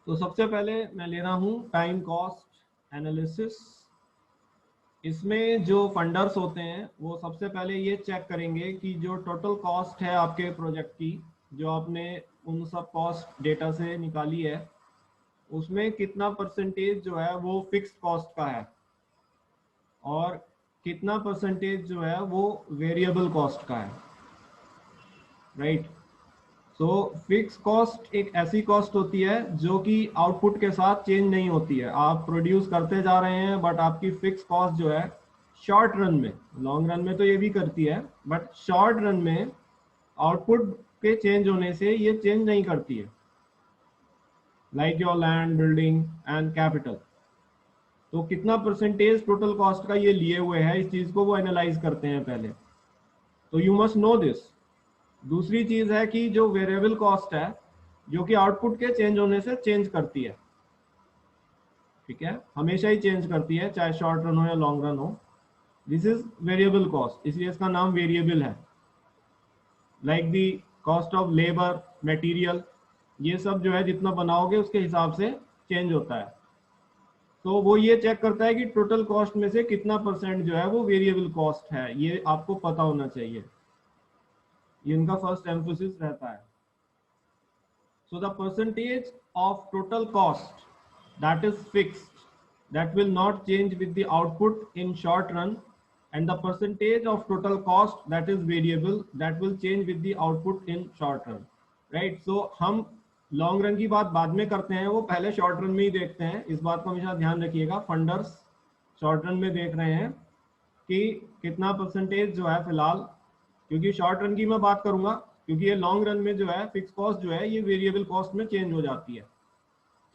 तो सबसे पहले मैं ले रहा हूँ टाइम कॉस्ट एनालिसिस। इसमें जो फंडर्स होते हैं वो सबसे पहले ये चेक करेंगे कि जो टोटल कॉस्ट है आपके प्रोजेक्ट की, जो आपने उन सब कॉस्ट डेटा से निकाली है, उसमें कितना परसेंटेज जो है वो फिक्स्ड कॉस्ट का है और कितना परसेंटेज जो है वो वेरिएबल कॉस्ट का है। राइट। सो फिक्स कॉस्ट एक ऐसी कॉस्ट होती है जो कि आउटपुट के साथ चेंज नहीं होती है। आप प्रोड्यूस करते जा रहे हैं बट आपकी फिक्स कॉस्ट जो है शॉर्ट रन में, लॉन्ग रन में तो ये भी करती है बट शॉर्ट रन में आउटपुट के चेंज होने से ये चेंज नहीं करती है। Like your land, building and capital. तो कितना परसेंटेज टोटल कॉस्ट का ये लिए हुए है, इस चीज को वो एनालाइज करते हैं पहले। तो यू मस्ट नो दिस। दूसरी चीज है कि जो वेरिएबल कॉस्ट है जो कि आउटपुट के चेंज होने से चेंज करती है। ठीक है, हमेशा ही चेंज करती है, चाहे शॉर्ट रन हो या लॉन्ग रन हो। दिस इज वेरिएबल कॉस्ट, इसलिए इसका नाम वेरिएबल है। Like the cost of labour, material, ये सब जो है जितना बनाओगे उसके हिसाब से चेंज होता है। तो वो ये चेक करता है कि टोटल कॉस्ट में से कितना परसेंट जो है वो वेरिएबल कॉस्ट है। ये आपको पता होना चाहिए, ये इनका फर्स्ट एम्फोसिस रहता है। So the percentage of total cost that is fixed, that will not change with the output in short run, and the percentage of total cost that is variable, that will change with the output in short run. Right? So हम long run की बात बाद में करते हैं, वो पहले short run में ही देखते हैं। इस बात को हमेशा ध्यान रखिएगा। फंडर्स शॉर्ट रन में देख रहे हैं कि कितना परसेंटेज जो है फिलहाल, क्योंकि शॉर्ट रन की मैं बात करूंगा, क्योंकि ये लॉन्ग रन में जो है फिक्स कॉस्ट जो है ये वेरिएबल कॉस्ट में चेंज हो जाती है।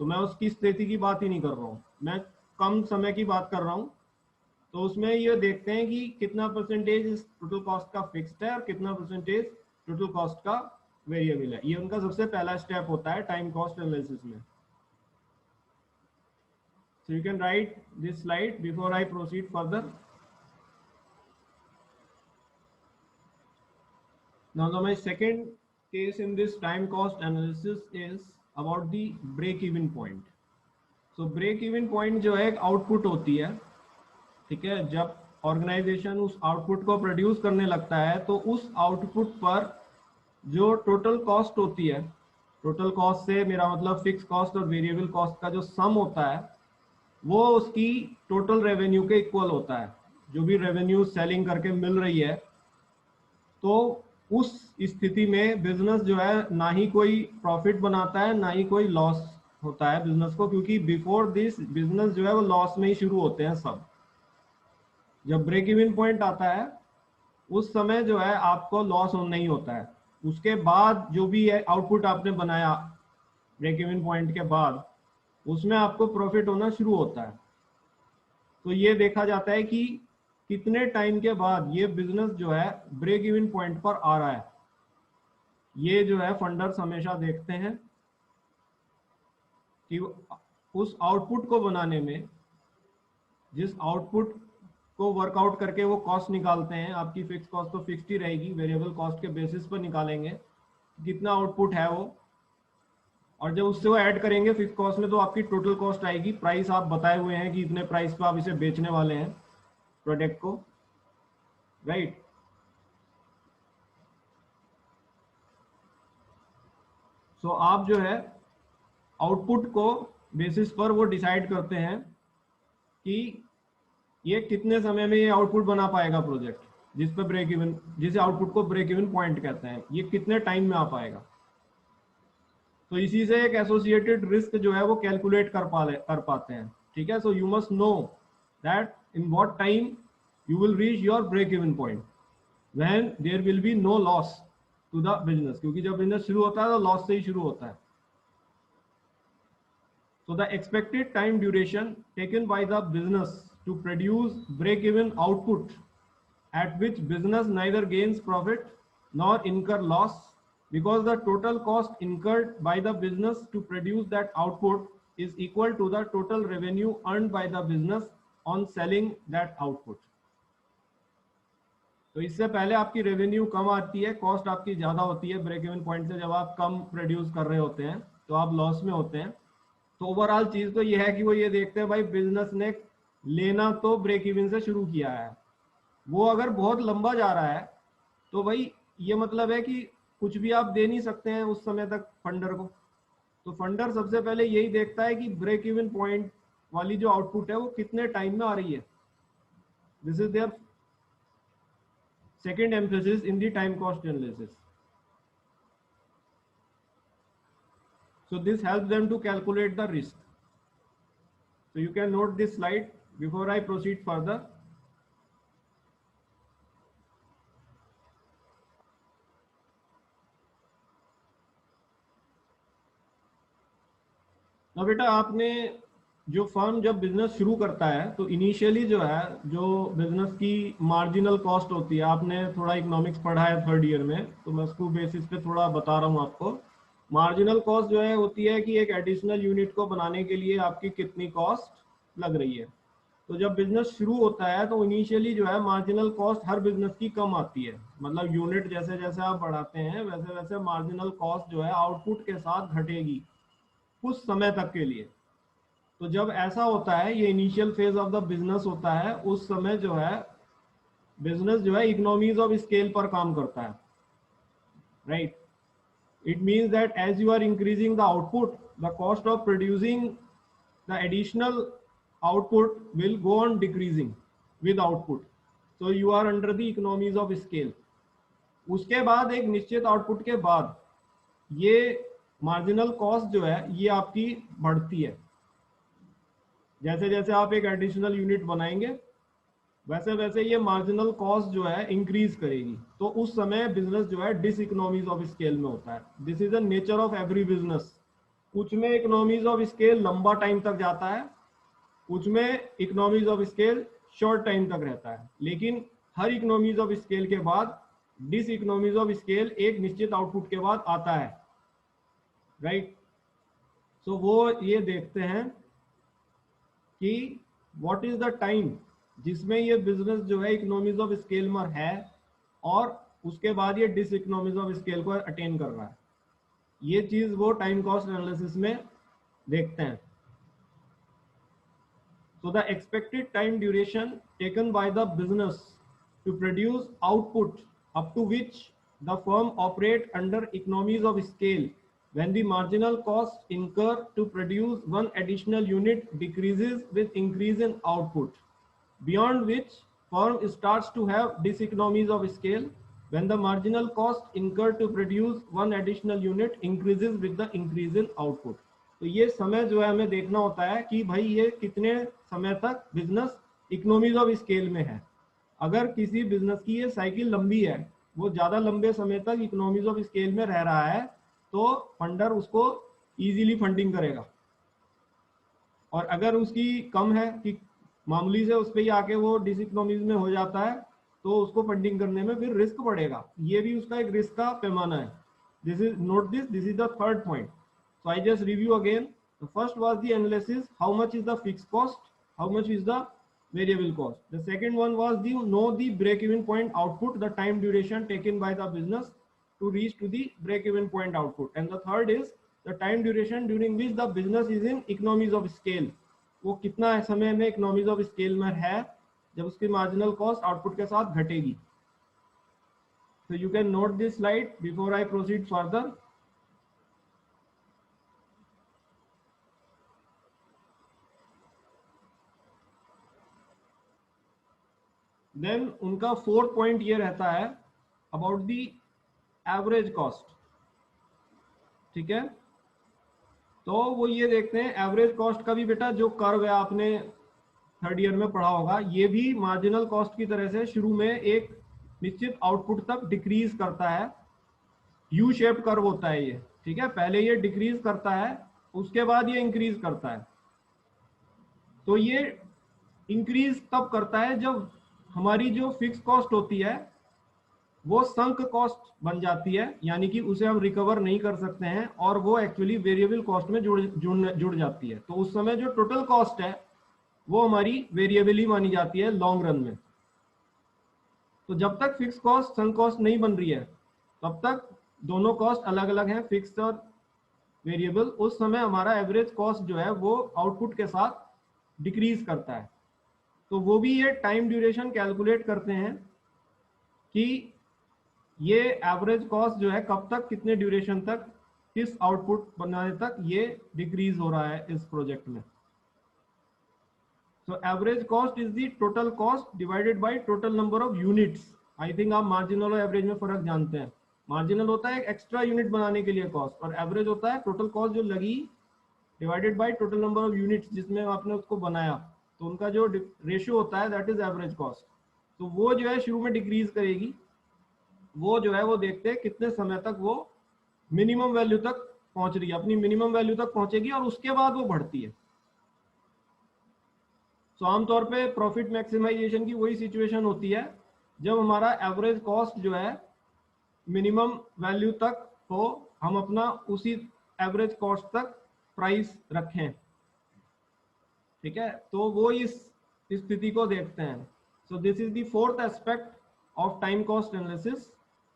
तो मैं उसकी स्थिति की बात ही नहीं कर रहा हूँ, मैं कम समय की बात कर रहा हूँ। तो उसमें ये देखते हैं कि कितना परसेंटेज इस टोटल कॉस्ट का फिक्स्ड है और कितना परसेंटेज टोटल कॉस्ट का वेरिएबल है। ये उनका सबसे पहला स्टेप होता है टाइम कॉस्ट एनालिसिस में। So you can write this slide before I proceed further. Now my second case in this time cost analysis is about the break even point. So break even point जो है एक output होती है। ठीक है, जब organisation उस output को प्रोड्यूस करने लगता है तो उस आउटपुट पर जो टोटल कॉस्ट होती है, टोटल कॉस्ट से मेरा मतलब फिक्स कॉस्ट और वेरिएबल कॉस्ट का जो सम होता है वो उसकी टोटल रेवेन्यू के इक्वल होता है। जो भी रेवेन्यू सेलिंग करके मिल रही है, तो उस स्थिति में बिजनेस जो है ना ही कोई प्रॉफिट बनाता है ना ही कोई लॉस होता है बिजनेस को, क्योंकि बिफोर दिस बिजनेस जो है वो लॉस में ही शुरू होते हैं सब। जब ब्रेक इवन पॉइंट आता है उस समय जो है आपको लॉस नहीं होता है। उसके बाद जो भी आउटपुट आपने बनाया ब्रेक इवन पॉइंट के बाद, उसमें आपको प्रॉफिट होना शुरू होता है। तो ये देखा जाता है कि कितने टाइम के बाद ये बिजनेस जो है ब्रेक इवन पॉइंट पर आ रहा है। ये जो है फंडर्स हमेशा देखते हैं कि उस आउटपुट को बनाने में, जिस आउटपुट को वर्कआउट करके वो कॉस्ट निकालते हैं, आपकी फिक्स कॉस्ट तो फिक्स्ड ही रहेगी, वेरिएबल कॉस्ट के बेसिस पर निकालेंगे कितना आउटपुट है वो, और जब उससे वो ऐड करेंगे फिक्स कॉस्ट में तो आपकी टोटल कॉस्ट आएगी। प्राइस आप बताए हुए हैं कि इतने प्राइस पे आप इसे बेचने वाले हैं प्रोडक्ट को। राइट। सो आप जो है आउटपुट को बेसिस पर वो डिसाइड करते हैं कि ये कितने समय में ये आउटपुट बना पाएगा प्रोजेक्ट, जिस पे ब्रेक इवन, जिस आउटपुट को ब्रेक इवन पॉइंट कहते हैं, ये कितने टाइम में आ पाएगा। तो इसी से एक एसोसिएटेड रिस्क जो है वो कैलकुलेट कर पाते हैं। ठीक है, so you must know that in what time you will reach your break even point when there will be no loss to the business, क्योंकि जब बिजनेस शुरू होता है तो लॉस से ही शुरू होता है। So the expected time duration taken by the business to produce break even output at which business neither gains profit nor incur loss, because the total cost incurred by the business to produce that output is equal to the total revenue earned by the business on selling that output. तो इससे पहले आपकी revenue कम आती है, cost आपकी ज्यादा होती है ब्रेक इवन पॉइंट से। जब आप कम प्रोड्यूस कर रहे होते हैं तो आप लॉस में होते हैं। तो ओवरऑल चीज तो ये है कि वो ये देखते हैं भाई बिजनेस ने लेना तो ब्रेक इवन से शुरू किया है, वो अगर बहुत लंबा जा रहा है तो भाई ये मतलब है कि कुछ भी आप दे नहीं सकते हैं उस समय तक फंडर को। तो फंडर सबसे पहले यही देखता है कि ब्रेक इवन पॉइंट वाली जो आउटपुट है वो कितने टाइम में आ रही है। This is their second emphasis in the time cost analysis. So this helps them to calculate the risk. So you can note this slide before I proceed further. अब बेटा आपने जो फर्म जब बिजनेस शुरू करता है तो इनिशियली जो है जो बिजनेस की मार्जिनल कॉस्ट होती है, आपने थोड़ा इकोनॉमिक्स पढ़ा है थर्ड ईयर में, तो मैं उसको बेसिस पे थोड़ा बता रहा हूँ आपको। मार्जिनल कॉस्ट जो है होती है कि एक एडिशनल यूनिट को बनाने के लिए आपकी कितनी कॉस्ट लग रही है। तो जब बिजनेस शुरू होता है तो इनिशियली जो है मार्जिनल कॉस्ट हर बिजनेस की कम आती है, मतलब यूनिट जैसे जैसे आप बढ़ाते हैं वैसे वैसे मार्जिनल कॉस्ट जो है आउटपुट के साथ घटेगी कुछ समय तक के लिए। तो जब ऐसा होता है, ये initial phase of the business होता है, उस समय जो है बिजनेस जो है इकोनॉमीज ऑफ स्केल पर काम करता है, right. It means that as you are increasing the output, the cost of producing the additional output will go on decreasing with output. So you are under the economies of scale. उसके बाद एक निश्चित output के बाद ये marginal cost जो है ये आपकी बढ़ती है। जैसे जैसे आप एक एडिशनल यूनिट बनाएंगे वैसे वैसे ये मार्जिनल कॉस्ट जो है इंक्रीज करेगी। तो उस समय बिजनेस जो है डिस इकोनॉमीज ऑफ स्केल में होता है। This is the nature of every business. कुछ में इकोनॉमीज ऑफ स्केल लंबा टाइम तक जाता है, कुछ में economies of scale short time तक रहता है, लेकिन हर इकोनॉमीज ऑफ स्केल के बाद डिस इकोनॉमीज ऑफ स्केल एक निश्चित आउटपुट के बाद आता है, राइट। सो वो ये देखते हैं कि व्हाट इज द टाइम जिसमें ये बिजनेस जो है इकोनॉमीज ऑफ स्केल में है और उसके बाद ये डिस इकोनॉमीज ऑफ स्केल को अटेन कर रहा है। ये चीज वो टाइम कॉस्ट एनालिसिस में देखते हैं। So the expected time duration taken by the business to produce output up to which the firm operate under economies of scale when the marginal cost incurred to produce one additional unit decreases with increase in output, beyond which firm starts to have diseconomies of scale when the marginal cost incurred to produce one additional unit increases with the increase in output. तो ये समय जो है हमें देखना होता है कि भाई ये कितने समय तक बिजनेस इकोनॉमीज ऑफ स्केल में है। अगर किसी बिजनेस की ये साइकिल लंबी है, वो ज्यादा लंबे समय तक इकोनॉमीज ऑफ स्केल में रह रहा है, तो फंडर उसको इजीली फंडिंग करेगा। और अगर उसकी कम है कि मामूली से उस पर ही आके वो डिस इकोनॉमीज में हो जाता है, तो उसको फंडिंग करने में फिर रिस्क बढ़ेगा। ये भी उसका एक रिस्क का पैमाना है। This is note this is the third point. So I just review again. The first was the analysis, how much is the fixed cost, how much is the variable cost. The second one was the know the break even point output, the time duration taken by the business to reach to the break even point output. And the third is the time duration during which the business is in economies of scale. वो कितना समय में economies of scale में है जब उसकी marginal cost output के साथ घटेगी। So you can note this slide before I proceed further. Then उनका फोर्थ पॉइंट ये रहता है अबाउट दी एवरेज कॉस्ट, ठीक है। तो वो ये देखते हैं एवरेज कॉस्ट का भी बेटा जो कर्व है आपने थर्ड ईयर में पढ़ा होगा, ये भी मार्जिनल कॉस्ट की तरह से शुरू में एक निश्चित आउटपुट तक डिक्रीज करता है। यू शेप्ड कर्व होता है ये, ठीक है। पहले ये डिक्रीज करता है, उसके बाद ये इंक्रीज करता है। तो ये इंक्रीज तब करता है जब हमारी जो फिक्स कॉस्ट होती है वो संक कॉस्ट बन जाती है, यानी कि उसे हम रिकवर नहीं कर सकते हैं और वो एक्चुअली वेरिएबल कॉस्ट में जुड़ जाती है। तो उस समय जो टोटल कॉस्ट है वो हमारी वेरिएबल ही मानी जाती है लॉन्ग रन में। तो जब तक फिक्स कॉस्ट संक कॉस्ट नहीं बन रही है तब तक दोनों कॉस्ट अलग अलग हैं, फिक्स और वेरिएबल, उस समय हमारा एवरेज कॉस्ट जो है वो आउटपुट के साथ डिक्रीज करता है। तो वो भी ये टाइम ड्यूरेशन कैलकुलेट करते हैं कि ये एवरेज कॉस्ट जो है कब तक, कितने ड्यूरेशन तक, किस आउटपुट बनाने तक ये डिक्रीज हो रहा है इस प्रोजेक्ट में। So average cost is the total cost divided by total number of units. I think आप मार्जिनल और एवरेज में फर्क जानते हैं। मार्जिनल होता है एक एक्स्ट्रा यूनिट बनाने के लिए कॉस्ट, और एवरेज होता है टोटल कॉस्ट जो लगी divided by total number of units जिसमें आपने उसको बनाया, तो उनका जो रेशियो होता है दैट इज एवरेज कॉस्ट। तो वो जो है शुरू में डिक्रीज करेगी, वो जो है वो देखते हैं कितने समय तक वो मिनिमम वैल्यू तक पहुंच रही है, अपनी मिनिमम वैल्यू तक पहुंचेगी और उसके बाद वो बढ़ती है। तो आमतौर पे प्रॉफिट मैक्सिमाइजेशन की वही सिचुएशन होती है जब हमारा एवरेज कॉस्ट जो है मिनिमम वैल्यू तक हो, हम अपना उसी एवरेज कॉस्ट तक प्राइस रखें। ठीक है, तो वो इस स्थिति को देखते हैं। So this is the fourth aspect of time cost analysis,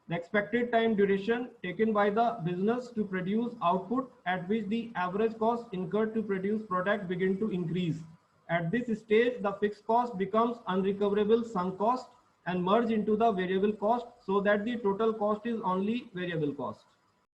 the expected time duration taken by the business to produce output at which the average cost incurred to produce product begin to increase. At this stage, the fixed cost becomes unrecoverable sunk cost and merge into the variable cost so that the total cost is only variable cost.